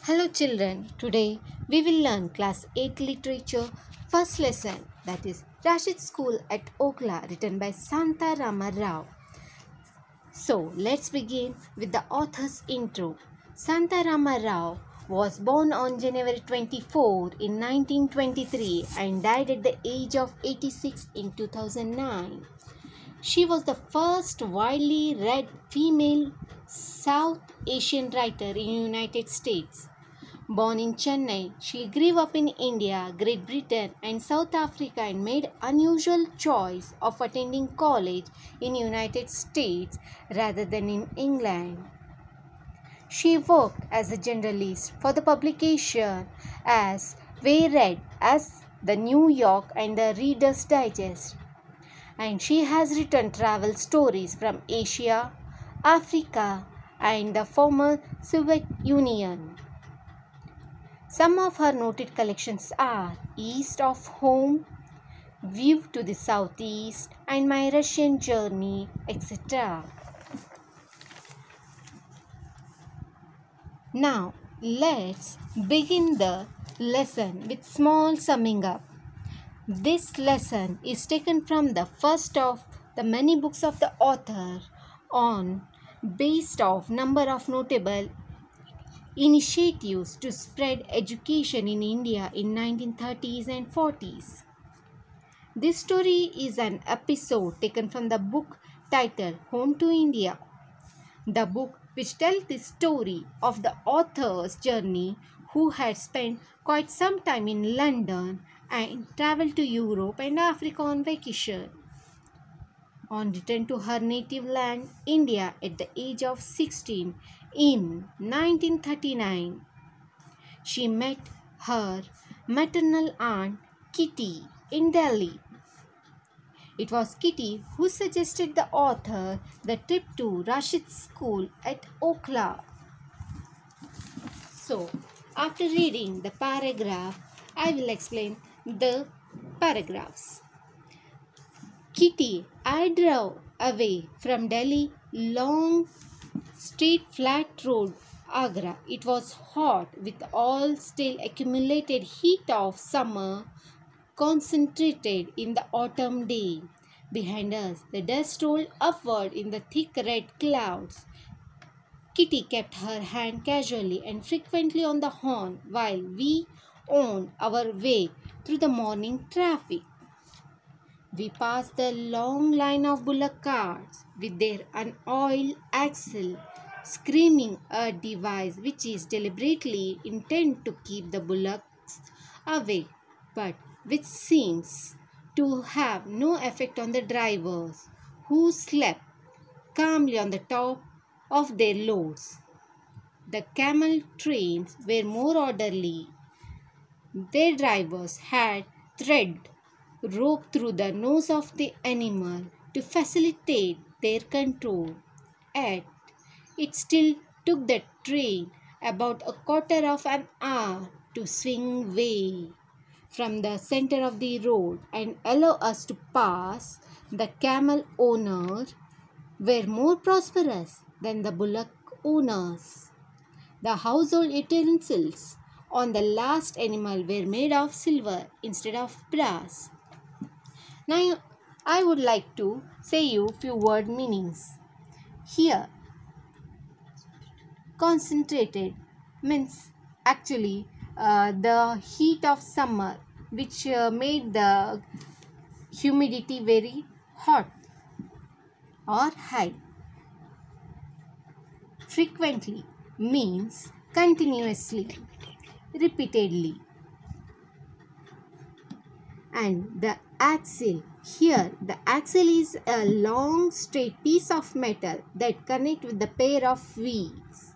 Hello children, today we will learn class 8 literature first lesson, that is 1Rashid's School at Okhla, written by Santa Rama Rao. So let's begin with the author's intro. Santa Rama Rao was born on January 24 in 1923 and died at the age of 86 in 2009. She was the first widely read female South Asian writer in the United States. Born in Chennai, she grew up in India, Great Britain and South Africa and made unusual choice of attending college in United States rather than in England. She worked as a journalist for the publication as we read as the New York and the Reader's Digest. And she has written travel stories from Asia, Africa and the former Soviet Union. Some of her noted collections are East of Home, View to the Southeast and My Russian Journey, etc. Now, let's begin the lesson with small summing up. This lesson is taken from the first of the many books of the author on based of number of notable initiatives to spread education in India in 1930s and 40s. This story is an episode taken from the book titled Home to India. The book which tells the story of the author's journey who had spent quite some time in London and travelled to Europe and Africa on vacation. On return to her native land, India, at the age of 16 in 1939, she met her maternal aunt Kitty in Delhi. It was Kitty who suggested the author the trip to 1Rashid's School at Okhla. So, after reading the paragraph, I will explain the paragraphs. Kitty, I drove away from Delhi, long, straight, flat road, Agra. It was hot with all still accumulated heat of summer concentrated in the autumn day. Behind us, the dust rolled upward in the thick red clouds. Kitty kept her hand casually and frequently on the horn while we on our way through the morning traffic. We passed the long line of bullock carts with their unoiled axle screaming, a device which is deliberately intended to keep the bullocks away, but which seems to have no effect on the drivers, who slept calmly on the top of their loads. The camel trains were more orderly. Their drivers had thread rope through the nose of the animal to facilitate their control. Yet, it still took the train about a quarter of an hour to swing away from the center of the road and allow us to pass. The camel owners were more prosperous than the bullock owners. The household utensils on the last animal were made of silver instead of brass. Now, I would like to say you few word meanings. Here, concentrated means actually the heat of summer which made the humidity very hot or high. Frequently means continuously, repeatedly. And the axle, here the axle is a long straight piece of metal that connects with the pair of wheels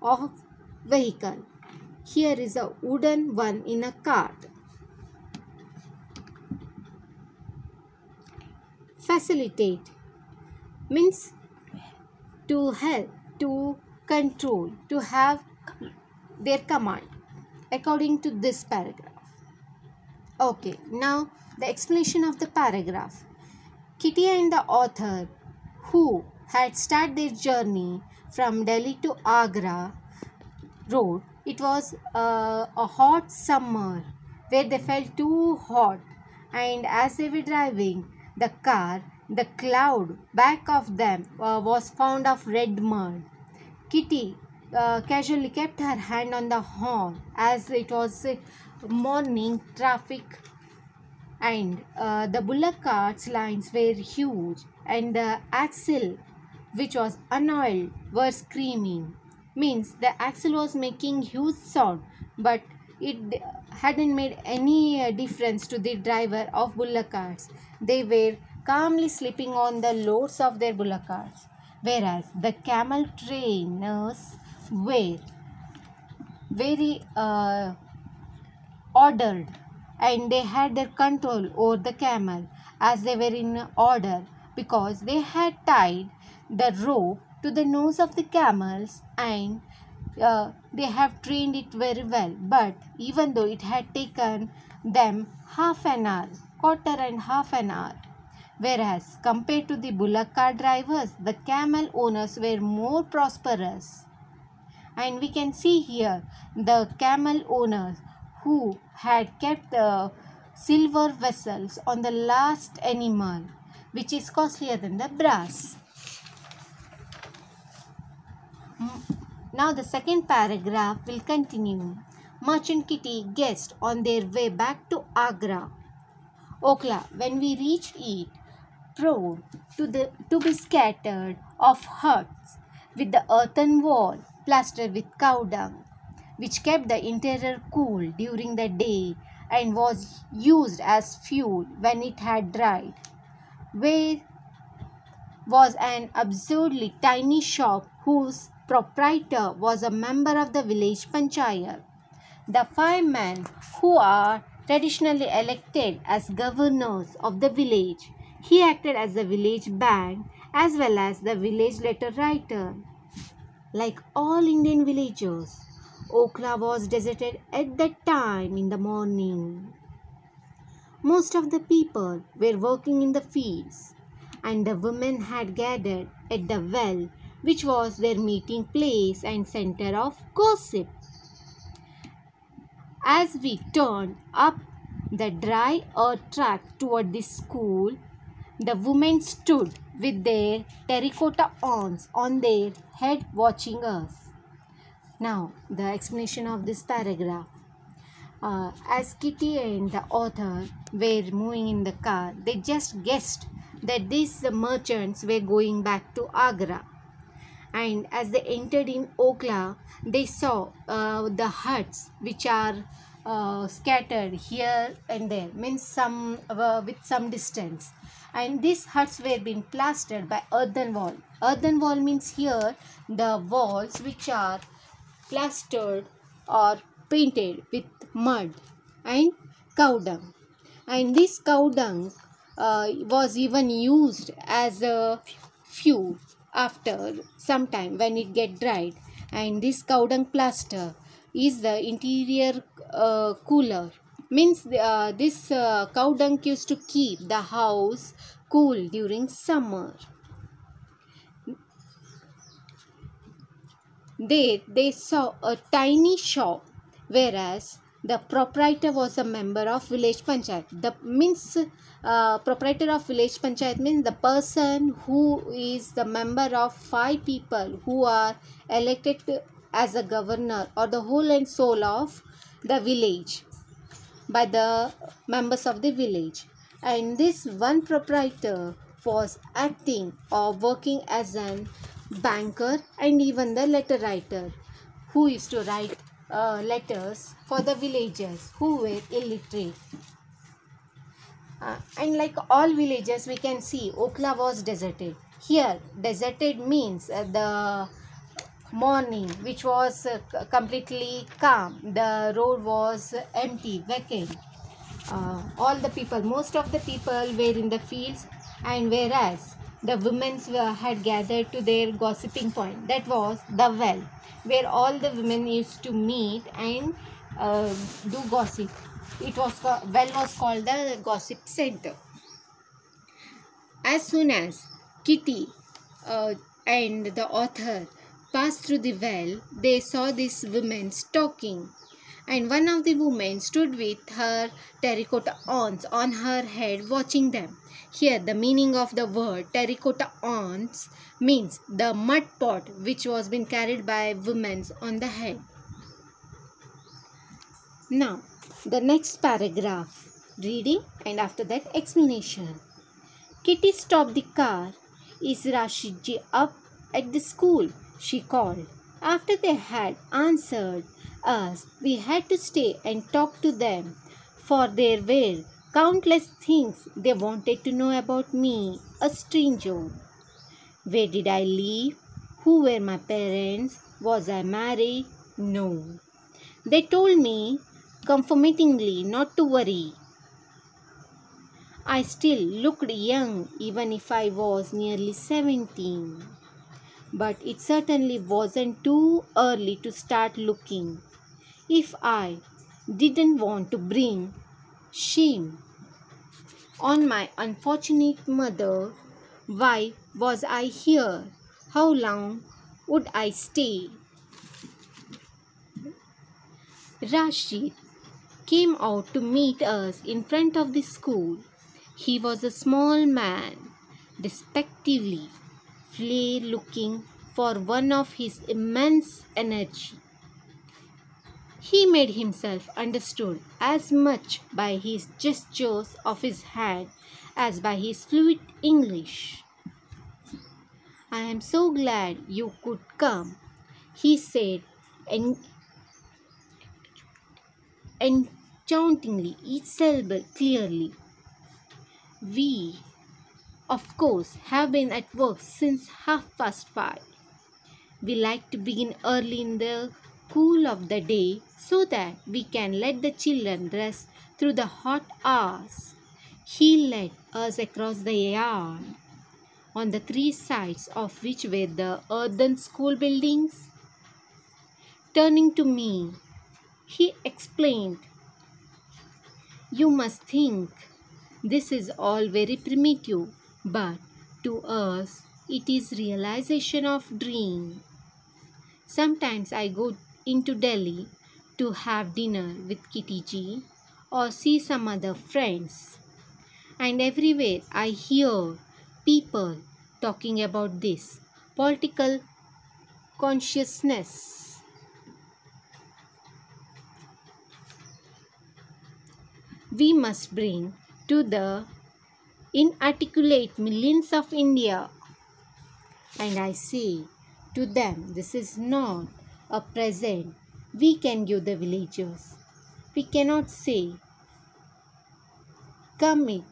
of vehicle. Here is a wooden one in a cart. Facilitate means to help, to control, to have their command according to this paragraph. Okay, now the explanation of the paragraph. Kitty and the author, who had started their journey from Delhi to Agra road, It was a hot summer where they felt too hot, and as they were driving the car, the cloud back of them was found of red mud. Kitty casually kept her hand on the horn as it was morning traffic, and the bullock cart's lines were huge, and the axle, which was unoiled, were screaming. Means the axle was making huge sound, but it hadn't made any difference to the driver of bullock carts. They were calmly sleeping on the loads of their bullock carts, whereas the camel trainers were very ordered, and they had their control over the camel as they were in order, because they had tied the rope to the nose of the camels, and they have trained it very well. But even though it had taken them half an hour, quarter and half an hour, whereas compared to the bullock cart drivers, the camel owners were more prosperous. And we can see here the camel owners who had kept the silver vessels on the last animal, which is costlier than the brass. Now the second paragraph will continue. Merchant Kitty guessed on their way back to Agra. Okhla, when we reached it, proved to be scattered of huts with the earthen wall plastered with cow dung, which kept the interior cool during the day and was used as fuel when it had dried. Where was an absurdly tiny shop whose proprietor was a member of the village panchayat. The 5 men who are traditionally elected as governors of the village. He acted as the village bank as well as the village letter writer. Like all Indian villagers, Okhla was deserted at that time in the morning. Most of the people were working in the fields, and the women had gathered at the well, which was their meeting place and center of gossip. As we turned up the dry earth track toward the school, the women stood with their terracotta urns on their head watching us. Now, the explanation of this paragraph. As Kitty and the author were moving in the car, they just guessed that these merchants were going back to Agra. And as they entered in Okhla, they saw the huts which are scattered here and there, means some with some distance, and these huts were being plastered by earthen wall. Earthen wall means here the walls which are plastered or painted with mud and cow dung, and this cow dung was even used as a fuel after some time when it get dried. And this cow dung plaster is the interior cooler, means this cow dung used to keep the house cool during summer. They saw a tiny shop, whereas the proprietor was a member of village panchayat. The means proprietor of village panchayat means the person who is the member of 5 people who are elected as a governor or the whole and soul of the village by the members of the village. And this one proprietor was acting or working as an banker and even the letter writer who used to write letters for the villagers who were illiterate. And like all villages, we can see Okhla was deserted. Here deserted means the morning which was completely calm, the road was empty, vacant. All the people, most of the people were in the fields, and whereas the women had gathered to their gossiping point, that was the well where all the women used to meet and do gossip. It was well was called the gossip center. As soon as Kitty and the author passed through the well, they saw these women talking. And one of the women stood with her terracotta urns on her head watching them. Here the meaning of the word terracotta urns means the mud pot which was being carried by women on the head. Now the next paragraph, reading and after that explanation. Kitty stopped the car. Is Rashidji up at the school? She called. After they had answered us, we had to stay and talk to them, for there were countless things they wanted to know about me, a stranger. Where did I live? Who were my parents? Was I married? No. They told me comfortingly not to worry. I still looked young even if I was nearly 17. But it certainly wasn't too early to start looking. If I didn't want to bring shame on my unfortunate mother, why was I here? How long would I stay? Rashid came out to meet us in front of the school. He was a small man, respectively flare looking for one of his immense energy. He made himself understood as much by his gestures of his hand as by his fluent English. I am so glad you could come, he said enchantingly, each syllable clearly. We, of course, have been at work since 5:30. We like to begin early in the cool of the day so that we can let the children rest through the hot hours. He led us across the yard, on the three sides of which were the earthen school buildings. Turning to me, he explained, "You must think this is all very primitive, but to us it is realization of dream. Sometimes I go into Delhi to have dinner with Kitty G or see some other friends, and everywhere I hear people talking about this political consciousness. We must bring to the inarticulate millions of India. And I say to them, this is not a present we can give the villagers. We cannot say, come, it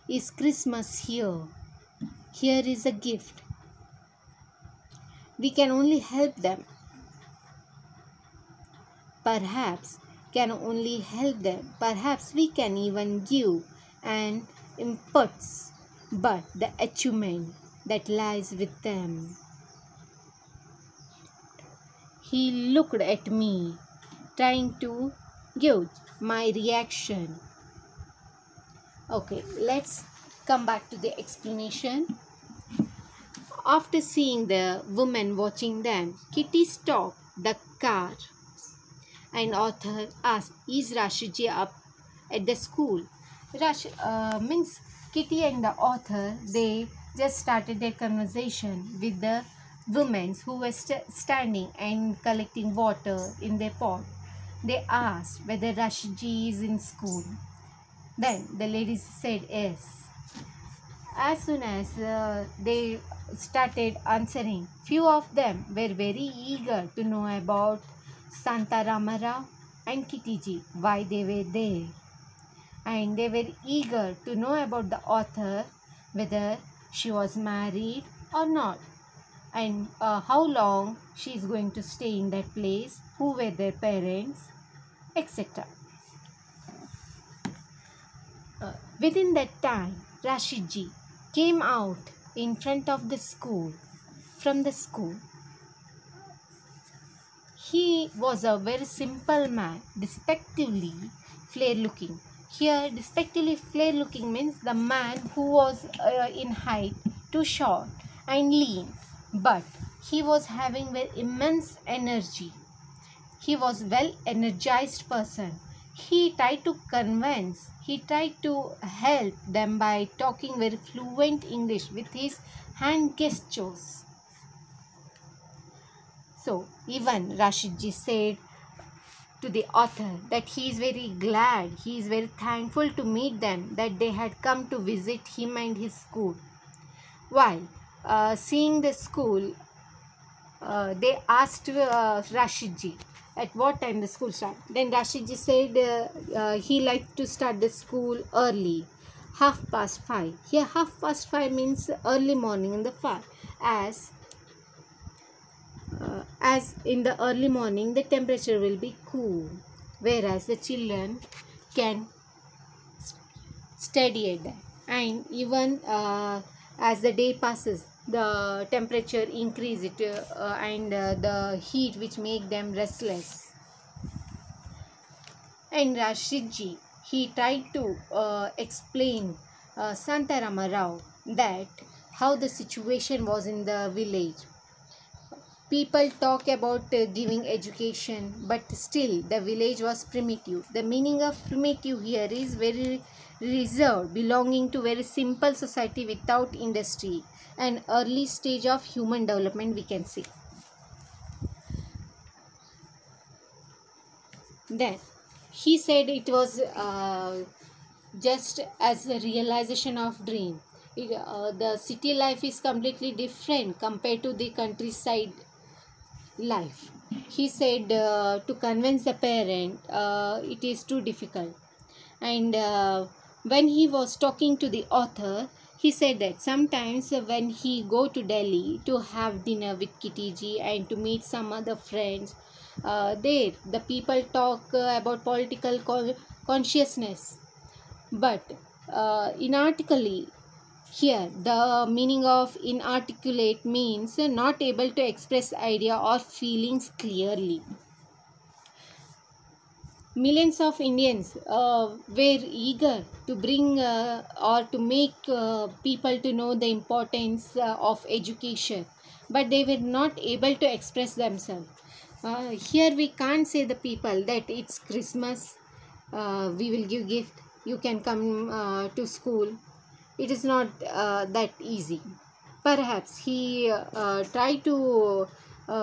is Christmas here. Here is a gift. We can only help them. Perhaps we can even give an impulse, but the achievement that lies with them." He looked at me, trying to gauge my reaction. Okay, let's come back to the explanation. After seeing the woman watching them, Kitty stopped the car and author asked, "Is Rashidji up at the school?" Means Kitty and the author, they just started their conversation with the women who were standing and collecting water in their pot. They asked whether Rashidji is in school. Then the ladies said yes. As soon as they started answering, few of them were very eager to know about Santa Ramarao and Kitty G, why they were there. And they were eager to know about the author, whether she was married or not, and how long she is going to stay in that place, who were their parents, etc. Within that time, Rashidji came out in front of the school, from the school. He was a very simple man, despectively flare-looking. Here, despectively flare-looking means the man who was in height too short and lean, but He was having very immense energy. He was well energized person. He tried to convince, he tried to help them by talking very fluent English with his hand gestures. So even Rashidji said to the author that he is very glad, he is very thankful to meet them, that they had come to visit him and his school. While seeing the school, they asked Rashidji at what time the school started. Then Rashidji said he liked to start the school early, 5:30. Here 5:30 means early morning in the far, as in the early morning the temperature will be cool, whereas the children can study at that. And even as the day passes, the temperature increase it and the heat which make them restless. And Rashidji, he tried to explain Santarama Rao that how the situation was in the village. People talk about giving education, but still the village was primitive. The meaning of primitive here is very reserved, belonging to very simple society without industry, an early stage of human development we can see. Then he said it was just as a realization of dream. The city life is completely different compared to the countryside life. He said to convince the parent it is too difficult. And when he was talking to the author, he said that sometimes when he go to Delhi to have dinner with Kitty ji and to meet some other friends, there the people talk about political consciousness. But inarticulately, here the meaning of inarticulate means not able to express idea or feelings clearly. Millions of Indians were eager to bring or to make people to know the importance of education, but they were not able to express themselves. Here we can't say the people that it's Christmas, we will give gift, you can come to school. It is not that easy. Perhaps he tried to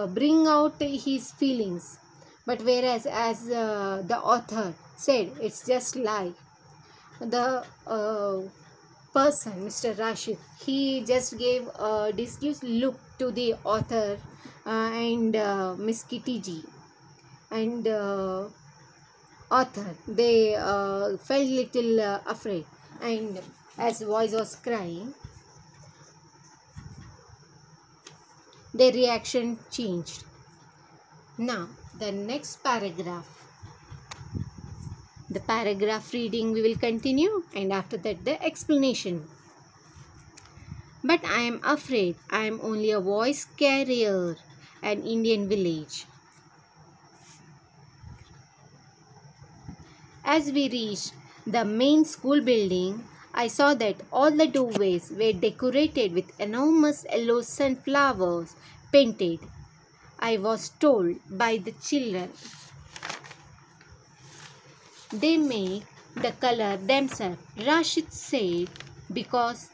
bring out his feelings, but whereas as the author said, it's just lie. The person, Mr. Rashid, he just gave a disguised look to the author and Miss Kitty ji and author. They felt little afraid, and as voice was crying, their reaction changed. Now the next paragraph, the paragraph reading we will continue, and after that the explanation. But I am afraid I am only a voice carrier, an Indian village. As we reached the main school building, I saw that all the doorways were decorated with enormous yellow sunflowers painted. I was told by the children they make the color themselves. Rashid said, because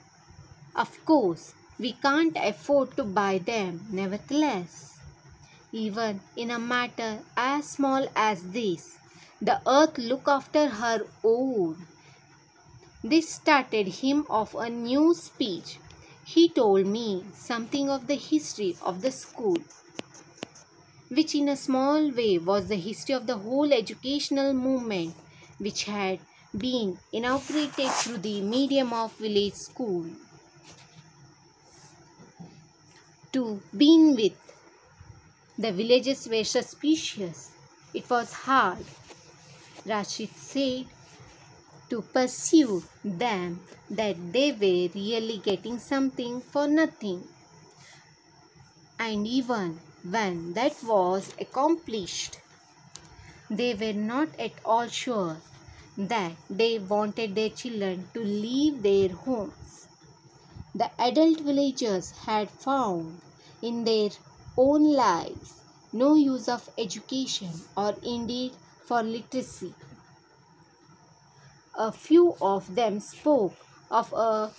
of course we can't afford to buy them. Nevertheless, even in a matter as small as this, the earth look after her own. This started him off a new speech. He told me something of the history of the school, which in a small way was the history of the whole educational movement which had been inaugurated through the medium of village school. To begin with, the villagers were suspicious. It was hard, Rashid said, to perceive them that they were really getting something for nothing. And even when that was accomplished, they were not at all sure that they wanted their children to leave their homes. The adult villagers had found in their own lives, no use of education or indeed for literacy. A few of them spoke of a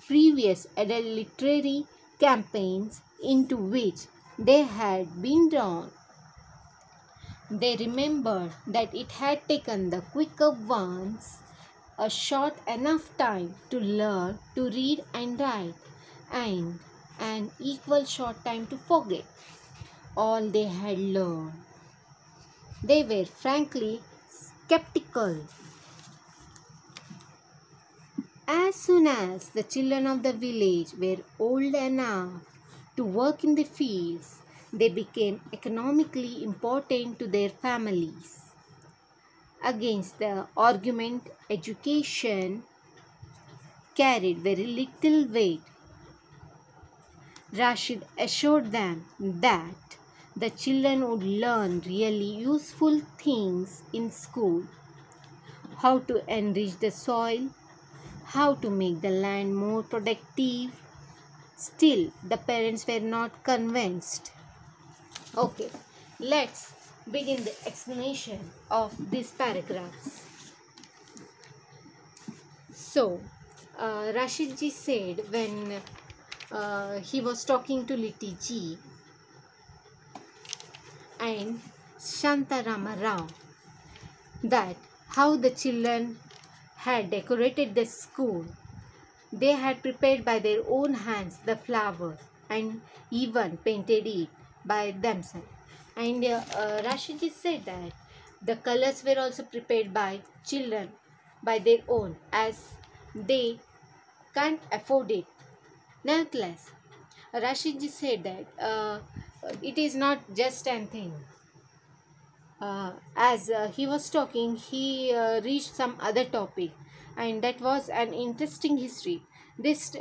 previous adult literary campaigns into which they had been drawn. They remembered that it had taken the quicker ones a short enough time to learn to read and write, and an equal short time to forget all they had learned. They were frankly skeptical. As soon as the children of the village were old enough to work in the fields, they became economically important to their families. Against the argument, education carried very little weight. Rashid assured them that the children would learn really useful things in school: how to enrich the soil, how to make the land more productive. Still, the parents were not convinced. Okay, let's begin the explanation of these paragraphs. So, Rashid ji said when he was talking to Liti ji and Shantarama Rao that how the children had decorated the school. They had prepared by their own hands the flowers and even painted it by themselves. And Rashid ji said that the colors were also prepared by children by their own, as they can't afford it. Nevertheless, Rashid ji said that it is not just an thing. As he was talking, he reached some other topic, and that was an interesting history. This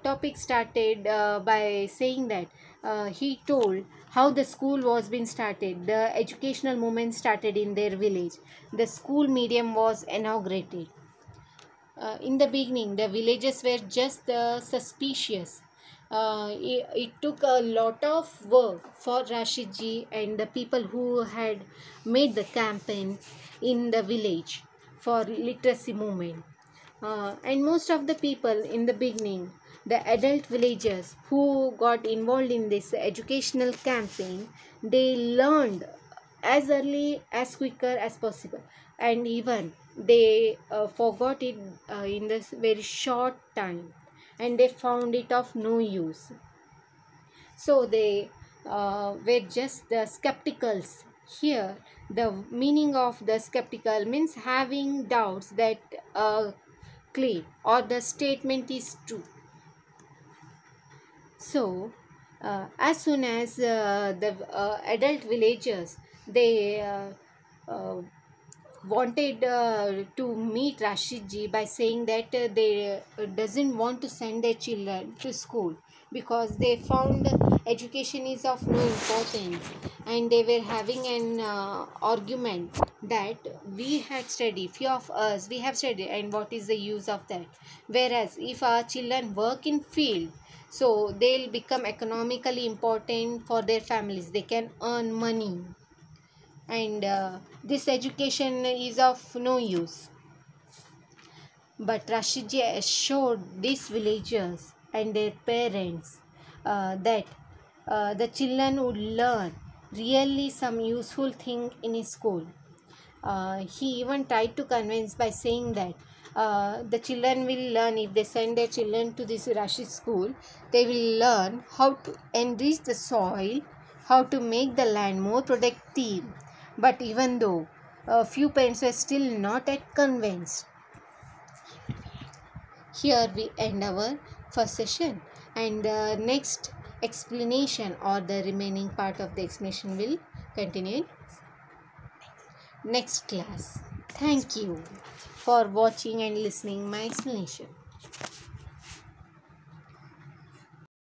topic started by saying that he told how the school was being started. The educational movement started in their village. The school medium was inaugurated. In the beginning, the villagers were just suspicious. It took a lot of work for Rashid ji and the people who had made the campaign in the village for literacy movement. And most of the people in the beginning, the adult villagers who got involved in this educational campaign, they learned as early as quicker as possible, and even they forgot it in this very short time, and they found it of no use. So they were just the skepticals. Here the meaning of the skeptical means having doubts that claim or the statement is true. So as soon as the adult villagers, they wanted to meet Rashid ji by saying that they doesn't want to send their children to school because they found education is of no importance, and they were having an argument that we had studied, few of us we have studied, and what is the use of that? Whereas if our children work in field, so they'll become economically important for their families, they can earn money, and this education is of no use. But Rashidji assured these villagers and their parents that the children would learn really some useful thing in his school. He even tried to convince by saying that the children will learn, if they send their children to this Rashid school, they will learn how to enrich the soil, how to make the land more productive. But even though a few parents were still not yet convinced, here we end our first session, and the next explanation or the remaining part of the explanation will continue in next class. Thank you for watching and listening my explanation.